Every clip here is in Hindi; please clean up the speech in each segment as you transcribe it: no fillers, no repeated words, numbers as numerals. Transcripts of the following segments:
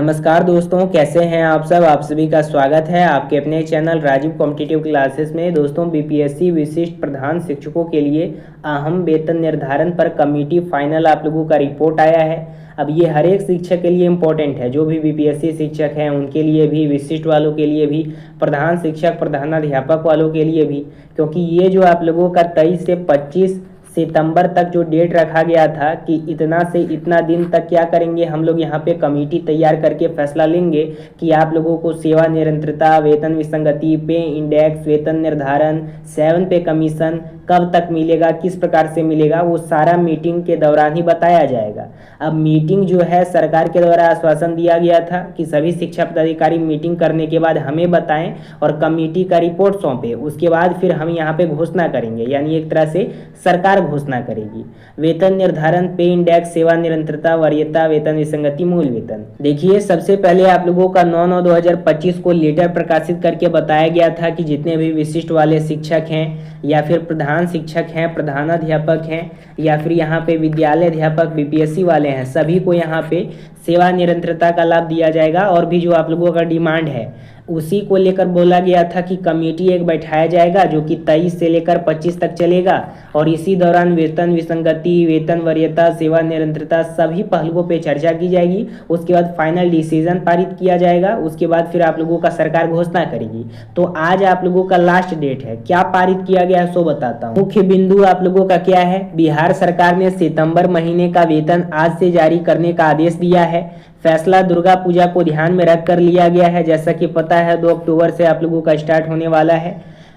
नमस्कार दोस्तों, कैसे हैं आप सब। आप सभी का स्वागत है आपके अपने चैनल राजीव कॉम्पिटिटिव क्लासेस में। दोस्तों, बीपीएससी विशिष्ट प्रधान शिक्षकों के लिए अहम वेतन निर्धारण पर कमेटी फाइनल आप लोगों का रिपोर्ट आया है। अब ये हर एक शिक्षक के लिए इम्पोर्टेंट है, जो भी बीपीएससी शिक्षक हैं उनके लिए भी, विशिष्ट वालों के लिए भी, प्रधान शिक्षक प्रधानाध्यापक वालों के लिए भी, क्योंकि ये जो आप लोगों का 23 से 25 सितंबर तक जो डेट रखा गया था कि इतना से इतना दिन तक क्या करेंगे, हम लोग यहाँ पे कमेटी तैयार करके फैसला लेंगे कि आप लोगों को सेवा निरंतरता, वेतन विसंगति, पे इंडेक्स, वेतन निर्धारण, 7 पे कमीशन कब तक मिलेगा, किस प्रकार से मिलेगा, वो सारा मीटिंग के दौरान ही बताया जाएगा। अब मीटिंग जो है, सरकार के द्वारा आश्वासन दिया गया था कि सभी शिक्षा पदाधिकारी मीटिंग करने के बाद हमें बताएं और कमेटी का रिपोर्ट सौंपे, उसके बाद फिर हम यहाँ पे घोषणा करेंगे, यानी एक तरह से सरकार घोषणा करेगी। वेतन निर्धारण, पे इंडेक्स, सेवा निरंतरता, वरीयता, वेतन विसंगति, मूल वेतन। देखिए, सबसे पहले आप लोगों का 9/9/2025 को लेटर प्रकाशित करके बताया गया था कि जितने भी विशिष्ट वाले शिक्षक हैं या फिर प्रधान शिक्षक हैं, प्रधानाध्यापक हैं या फिर यहाँ पे विद्यालय अध्यापक बीपीएससी वाले हैं, सभी को यहाँ पे सेवा निरंतरता का लाभ दिया जाएगा। और भी जो आप लोगों का डिमांड है उसी को लेकर बोला गया था कि कमेटी एक बैठाया जाएगा जो कि 23 से लेकर 25 तक चलेगा और इसी दौरान वेतन विसंगति, वेतन वरीयता, सेवा निरंतरता सभी पहलुओं पे चर्चा की जाएगी। उसके बाद फाइनल डिसीजन पारित किया जाएगा। उसके बाद फिर आप लोगों का सरकार घोषणा करेगी। तो आज आप लोगों का लास्ट डेट है। क्या पारित किया गया है सो बताता हूँ। मुख्य बिंदु आप लोगों का क्या है, बिहार सरकार ने सितंबर महीने का वेतन आज से जारी करने का आदेश दिया है। फैसला दुर्गा पूजा को ध्यान में रख कर लिया गया है। जैसा कि पता है 2 अक्टूबर से आप लोगों का स्टार्ट होने वाला है।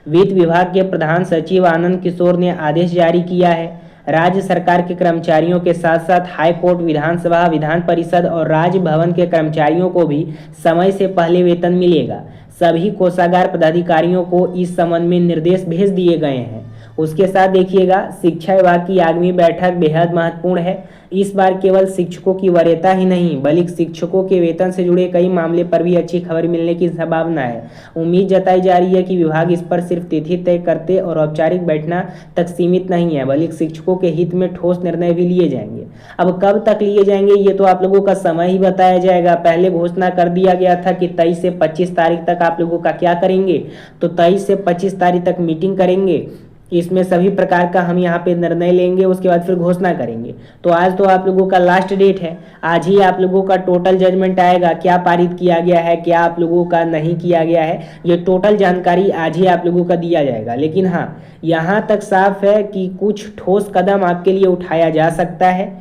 वित्त विभाग के प्रधान सचिव आनंद किशोर ने आदेश जारी किया है। राज्य सरकार के कर्मचारियों के साथ साथ हाई कोर्ट, विधानसभा, विधान परिषद और राज्य भवन के कर्मचारियों को भी समय से पहले वेतन मिलेगा। सभी कोषागार पदाधिकारियों को इस संबंध में निर्देश भेज दिए गए हैं। उसके साथ देखिएगा, शिक्षा विभाग की आगामी बैठक बेहद महत्वपूर्ण है। इस बार केवल शिक्षकों की वरीयता ही नहीं बल्कि शिक्षकों के वेतन से जुड़े कई मामले पर भी अच्छी खबर मिलने की संभावना है। उम्मीद जताई जा रही है कि विभाग इस पर सिर्फ तिथि तय करते और औपचारिक बैठना तक सीमित नहीं है, बल्कि शिक्षकों के हित में ठोस निर्णय भी लिए जाएंगे। अब कब तक लिए जाएंगे ये तो आप लोगों का समय ही बताया जाएगा। पहले घोषणा कर दिया गया था कि 23 से 25 तारीख तक आप लोगों का क्या करेंगे, तो 23 से 25 तारीख तक मीटिंग करेंगे। इसमें सभी प्रकार का हम यहाँ पे निर्णय लेंगे, उसके बाद फिर घोषणा करेंगे। तो आज तो आप लोगों का लास्ट डेट है। आज ही आप लोगों का टोटल जजमेंट आएगा, क्या पारित किया गया है, क्या आप लोगों का नहीं किया गया है, ये टोटल जानकारी आज ही आप लोगों का दिया जाएगा। लेकिन हाँ, यहाँ तक साफ है कि कुछ ठोस कदम आपके लिए उठाया जा सकता है।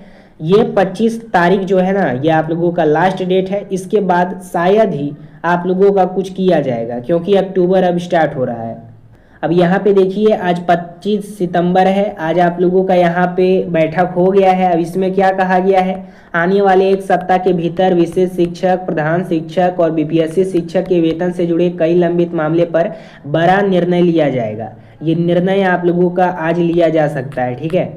ये 25 तारीख जो है ना, ये आप लोगों का लास्ट डेट है। इसके बाद शायद ही आप लोगों का कुछ किया जाएगा, क्योंकि अक्टूबर अब स्टार्ट हो रहा है। अब यहाँ पे देखिए, आज 25 सितंबर है। आज आप लोगों का यहाँ पे बैठक हो गया है। अब इसमें क्या कहा गया है, आने वाले 1 सप्ताह के भीतर विशेष शिक्षक, प्रधान शिक्षक और बीपीएससी शिक्षक के वेतन से जुड़े कई लंबित मामले पर बड़ा निर्णय लिया जाएगा। ये निर्णय आप लोगों का आज लिया जा सकता है, ठीक है।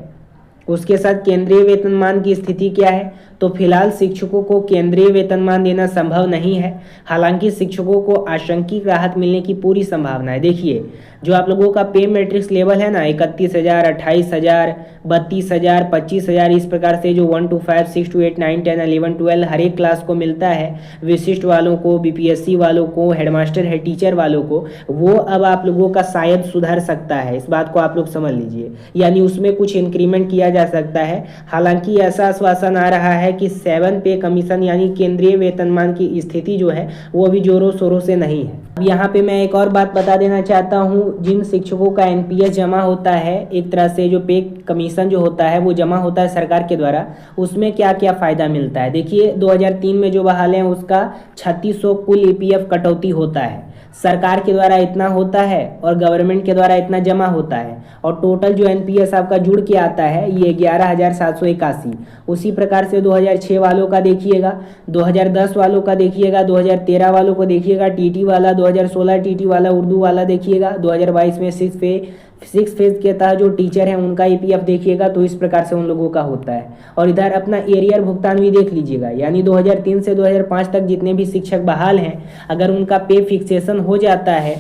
उसके साथ केंद्रीय वेतनमान की स्थिति क्या है, तो फिलहाल शिक्षकों को केंद्रीय वेतनमान देना संभव नहीं है। हालांकि शिक्षकों को आंशिक राहत मिलने की पूरी संभावना है। देखिए, जो आप लोगों का पे मैट्रिक्स लेवल है ना, 31,000, 28,000, 32,000, 25,000, इस प्रकार से जो 1 to 5, 6 to 8, 9, 10, 11, 12 हर एक क्लास को मिलता है। विशिष्ट वालों को, बीपीएससी वालों को, हेडमास्टर, हेड टीचर वालों को, वो अब आप लोगों का शायद सुधर सकता है। इस बात को आप लोग समझ लीजिए, यानी उसमें कुछ इंक्रीमेंट किया जा सकता है। हालांकि ऐसा आश्वासन आ रहा है कि 7 पे कमीशन यानी केंद्रीय वेतनमान की स्थिति जो है वो अभी जोरों शोरों से नहीं है। अब यहाँ पे मैं एक और बात बता देना चाहता हूँ, जिन शिक्षकों का एनपीएस जमा होता है, एक तरह से जो पे कमीशन जो होता है वो जमा होता है सरकार के द्वारा, उसमें क्या क्या फ़ायदा मिलता है। देखिए, 2003 में जो बहाल हैं उसका 3600 कुल ईपीएफ कटौती होता है। सरकार के द्वारा इतना होता है और गवर्नमेंट के द्वारा इतना जमा होता है, और टोटल जो एनपीएस आपका जुड़ के आता है ये 11,781। उसी प्रकार से 2006 वालों का देखिएगा, 2010 वालों का देखिएगा, 2013 वालों को देखिएगा, टीटी वाला, 2016 टीटी वाला, उर्दू वाला देखिएगा, 2022 में 6 फेज के तहत जो टीचर हैं उनका ईपीएफ देखिएगा। तो इस प्रकार से उन लोगों का होता है। और इधर अपना एरियर भुगतान भी देख लीजिएगा, यानी 2003 से 2005 तक जितने भी शिक्षक बहाल हैं, अगर उनका पे फिक्सेशन हो जाता है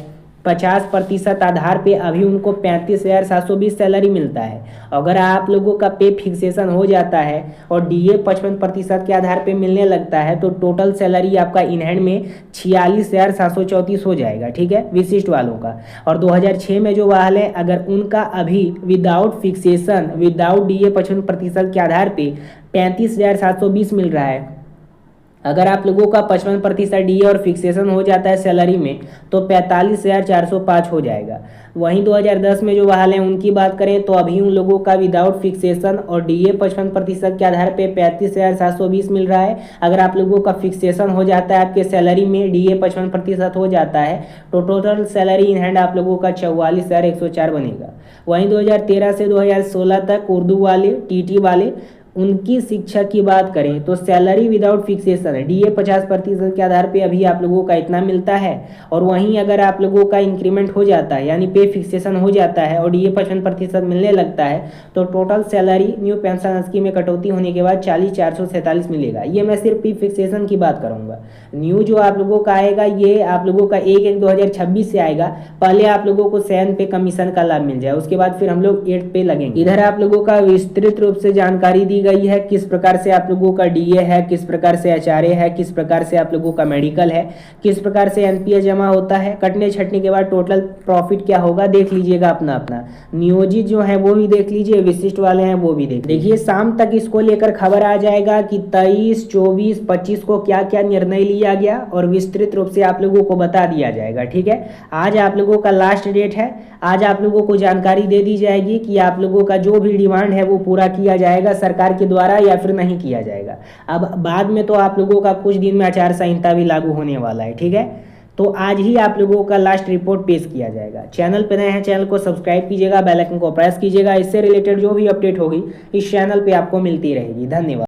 50% आधार पे अभी उनको 35,720 सैलरी मिलता है। अगर आप लोगों का पे फिक्सेशन हो जाता है और डीए 55% के आधार पे मिलने लगता है तो टोटल सैलरी आपका इन हैंड में 46,734 हो जाएगा, ठीक है, विशिष्ट वालों का। और 2006 में जो बहाल है अगर उनका अभी विदाउट फिक्सेशन विदाउट डीए 55% के आधार पे 35,720 मिल रहा है, अगर आप लोगों का 55% डी और फिक्सेशन हो जाता है सैलरी में तो 45,405 हो जाएगा। वहीं 2010 में जो बहाल हैं उनकी बात करें तो अभी उन लोगों का विदाउट फिक्सेशन और डीए 55% के आधार पे 35,720 मिल रहा है। अगर आप लोगों का फिक्सेशन हो जाता है आपके सैलरी में, डीए 55% हो जाता है तो टोटल सैलरी इन हैंड आप लोगों का 44,104 बनेगा। वहीं 2013 से 2016 तक उर्दू वाले, टीटी वाले, उनकी शिक्षा की बात करें तो सैलरी विदाउट फिक्सेशन है, डीए 50% के आधार पे अभी आप लोगों का इतना मिलता है। और वहीं अगर आप लोगों का इंक्रीमेंट हो जाता है यानी पे फिक्सेशन हो जाता है और डीए 55% मिलने लगता है तो total salary new pension scheme में कटौती होने के बाद 40,447 मिलेगा। ये मैं सिर्फ पे फिक्सेशन की बात करूँगा। न्यू जो आप लोगों का आएगा ये आप लोगों का 1/1/2026 से आएगा। पहले आप लोगों को 7 पे कमीशन का लाभ मिल जाए, उसके बाद फिर हम लोग 8 पे लगेंगे। इधर आप लोगों का विस्तृत रूप से जानकारी दी गई है किस प्रकार से आप लोगों का डीए है, किस प्रकार से एचआरए है, किस प्रकार से आप लोगों का मेडिकल है, किस प्रकार से एनपीएस जमा होता है, कटने छटने के बाद टोटल प्रॉफिट क्या होगा देख लीजिएगा अपना अपना। नियोजित जो है वो भी देख लीजिए, विशिष्ट वाले हैं वो भी देखिए। शाम तक इसको लेकर खबर आ जाएगा कि 23, 24, 25 को क्या क्या निर्णय लिया गया और विस्तृत रूप से आप लोगों को बता दिया जाएगा, ठीक है। आज आप लोगों का लास्ट डेट है, आज आप लोगों को जानकारी दे दी जाएगी कि आप लोगों का जो भी डिमांड है वो पूरा किया जाएगा सरकार के द्वारा या फिर नहीं किया जाएगा। अब बाद में तो आप लोगों का कुछ दिन में आचार संहिता भी लागू होने वाला है, ठीक है। तो आज ही आप लोगों का लास्ट रिपोर्ट पेश किया जाएगा। चैनल पर नए हैं, चैनल को सब्सक्राइब कीजिएगा, बेल आइकन को प्रेस कीजिएगा। इससे रिलेटेड जो भी अपडेट होगी इस चैनल पे आपको मिलती रहेगी। धन्यवाद।